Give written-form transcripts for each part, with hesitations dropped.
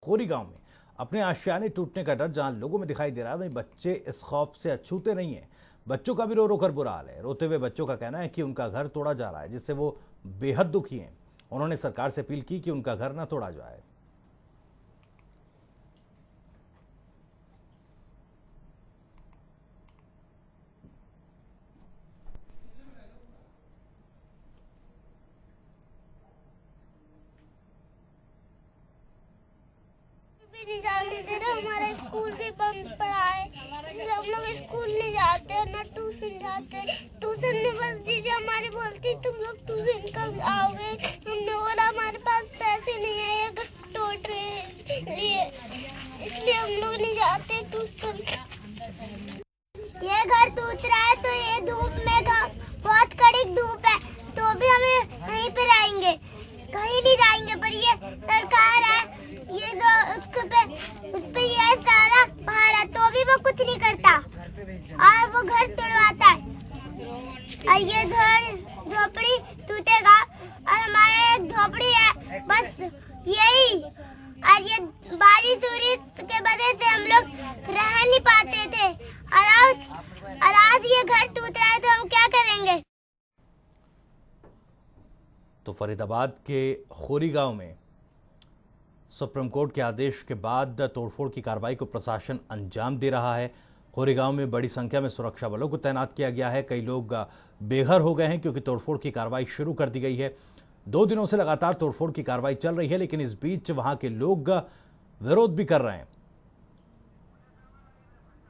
खोरी गांव में अपने आशियाने टूटने का डर जहां लोगों में दिखाई दे रहा है, वहीं बच्चे इस खौफ से अछूते नहीं है। बच्चों का भी रो रो कर बुरा हाल है। रोते हुए बच्चों का कहना है कि उनका घर तोड़ा जा रहा है, जिससे वो बेहद दुखी हैं। उन्होंने सरकार से अपील की कि उनका घर न तोड़ा जाए। भी नहीं जाने दे रहे, हमारा स्कूल भी बंद पड़ा है, इसलिए हम लोग स्कूल नहीं जाते हैं, ना ट्यूशन जाते। ट्यूशन में बस दीदी हमारी बोलती तुम लोग ट्यूशन कब आओगे। हमने बोला हमारे पास पैसे नहीं है, ये घर टूट रहे हैं, इसलिए हम लोग नहीं जाते ट्यूशन। ये घर टूट रहा है तो ये धूप में बहुत कड़ी धूप है, तो भी हमें यहीं पे रहेंगे, कहीं नहीं जाएंगे। पर ये सरकार है, ये जो उस पे ये सारा बाहर है, तो भी वो कुछ नहीं करता और वो घर तोड़वाता है। और ये घर झोपड़ी टूटेगा और हमारे एक झोपड़ी है, बस यही। और ये बारिश के वजह से हम लोग रह नहीं पाते थे, और आज ये घर टूट रहा है तो हम क्या करेंगे। तो फरीदाबाद के खोरी गांव में सुप्रीम कोर्ट के आदेश के बाद तोड़फोड़ की कार्रवाई को प्रशासन अंजाम दे रहा है। खोरी गांव में बड़ी संख्या में सुरक्षा बलों को तैनात किया गया है। कई लोग बेघर हो गए हैं क्योंकि तोड़फोड़ की कार्रवाई शुरू कर दी गई है। 2 दिनों से लगातार तोड़फोड़ की कार्रवाई चल रही है, लेकिन इस बीच वहां के लोग विरोध भी कर रहे हैं।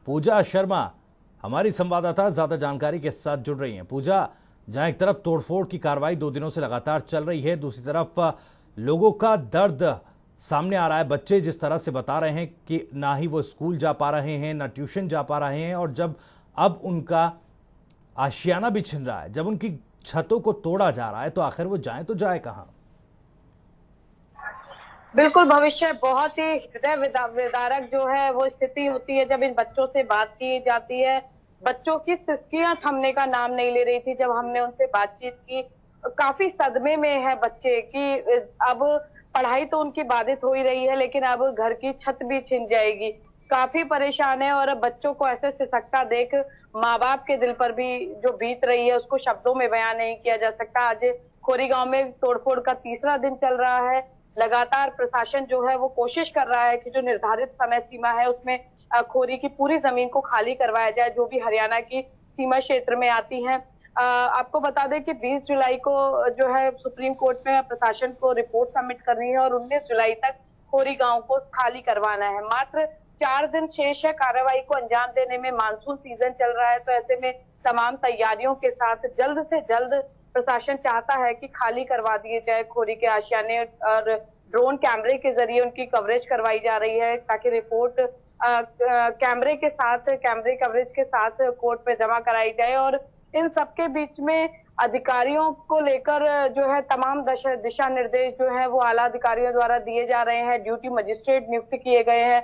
पूजा शर्मा हमारी संवाददाता ज्यादा जानकारी के साथ जुड़ रही हैं। पूजा, जहां एक तरफ तोड़फोड़ की कार्रवाई 2 दिनों से लगातार चल रही है, दूसरी तरफ लोगों का दर्द सामने आ रहा है। बच्चे जिस तरह से बता रहे हैं कि ना ही वो स्कूल जा पा रहे हैं, ना ट्यूशन जा पा रहे हैं, और जब अब उनका आशियाना भी छिन रहा है, जब उनकी छतों को तोड़ा जा रहा है, तो आखिर वो जाए तो जाए कहां। बिल्कुल, भविष्य बहुत ही हृदय विदारक जो है वो स्थिति होती है जब इन बच्चों से बात की जाती है। बच्चों की सिसकियां थमने का नाम नहीं ले रही थी जब हमने उनसे बातचीत की। काफी सदमे में है बच्चे कि अब पढ़ाई तो उनकी बाधित हो ही रही है, लेकिन अब घर की छत भी छिन जाएगी। काफी परेशान है, और बच्चों को ऐसे सिसकता देख माँ बाप के दिल पर भी जो बीत रही है उसको शब्दों में बयान नहीं किया जा सकता। आज खोरी गांव में तोड़फोड़ का 3रा दिन चल रहा है। लगातार प्रशासन जो है वो कोशिश कर रहा है कि जो निर्धारित समय सीमा है उसमें खोरी की पूरी जमीन को खाली करवाया जाए, जो भी हरियाणा की सीमा क्षेत्र में आती है। आपको बता दें कि 20 जुलाई को जो है सुप्रीम कोर्ट में प्रशासन को रिपोर्ट सबमिट करनी है और 19 जुलाई तक खोरी गांव को खाली करवाना है। मात्र 4 दिन शेष है कार्रवाई को अंजाम देने में। मानसून सीजन चल रहा है, तो ऐसे में तमाम तैयारियों के साथ जल्द से जल्द प्रशासन चाहता है कि खाली करवा दिए जाए खोरी के आशियाने, और ड्रोन कैमरे के जरिए उनकी कवरेज करवाई जा रही है ताकि रिपोर्ट कैमरे कवरेज के साथ कोर्ट में जमा कराई जाए। और इन सबके बीच में अधिकारियों को लेकर जो है तमाम दिशा निर्देश जो है वो आला अधिकारियों द्वारा दिए जा रहे हैं। ड्यूटी मजिस्ट्रेट नियुक्त किए गए हैं।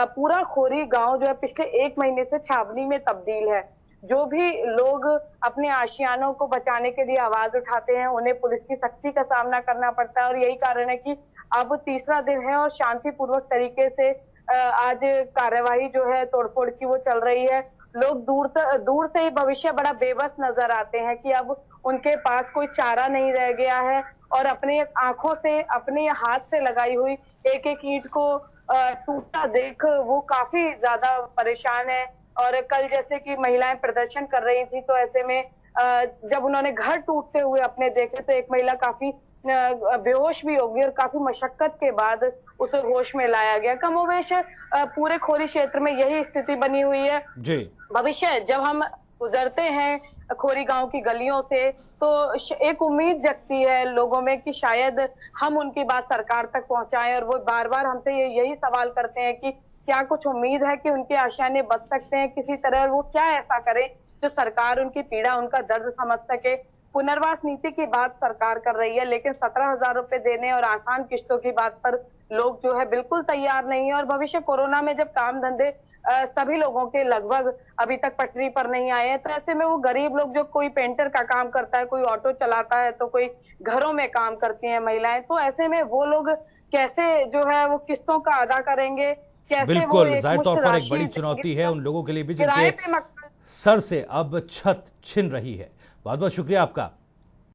पूरा खोरी गांव जो है पिछले 1 महीने से छावनी में तब्दील है। जो भी लोग अपने आशियानों को बचाने के लिए आवाज उठाते हैं, उन्हें पुलिस की सख्ती का सामना करना पड़ता है, और यही कारण है कि अब 3रा दिन है और शांतिपूर्वक तरीके से आज कार्यवाही जो है तोड़फोड़ की वो चल रही है। लोग दूर से ही भविष्य बड़ा बेबस नजर आते हैं कि अब उनके पास कोई चारा नहीं रह गया है, और अपने आंखों से, अपने हाथ से लगाई हुई एक एक ईंट को टूटता देख वो काफी ज्यादा परेशान है। और कल जैसे कि महिलाएं प्रदर्शन कर रही थी, तो ऐसे में जब उन्होंने घर टूटते हुए अपने देखे तो एक महिला काफी बेहोश भी होगी, और काफी मशक्कत के बाद उसे होश में लाया गया। कमोवेश पूरे खोरी क्षेत्र में यही स्थिति बनी हुई है जी। भविष्य जब हम गुजरते हैं खोरी गांव की गलियों से, तो एक उम्मीद जगती है लोगों में कि शायद हम उनकी बात सरकार तक पहुंचाएं, और वो बार बार हमसे यही सवाल करते हैं कि क्या कुछ उम्मीद है कि उनके आशियाने बच सकते हैं किसी तरह। वो क्या ऐसा करे जो सरकार उनकी पीड़ा, उनका दर्द समझ सके। पुनर्वास नीति की बात सरकार कर रही है, लेकिन 17,000 रुपए देने और आसान किस्तों की बात पर लोग जो है बिल्कुल तैयार नहीं है। और भविष्य कोरोना में जब काम धंधे सभी लोगों के लगभग अभी तक पटरी पर नहीं आए हैं, तो ऐसे में वो गरीब लोग, जो कोई पेंटर का काम करता है, कोई ऑटो चलाता है, तो कोई घरों में काम करती हैं महिलाएं, तो ऐसे में वो लोग कैसे जो है वो किस्तों का अदा करेंगे, कैसे बिल्कुल, वो जाहिर तौर एकमुश्त पर एक राशि बड़ी देंगे। चुनौती है उन लोगों के लिए भी किराए जिनके पे मकान सर से अब छत छिन रही है। बहुत बहुत शुक्रिया आपका।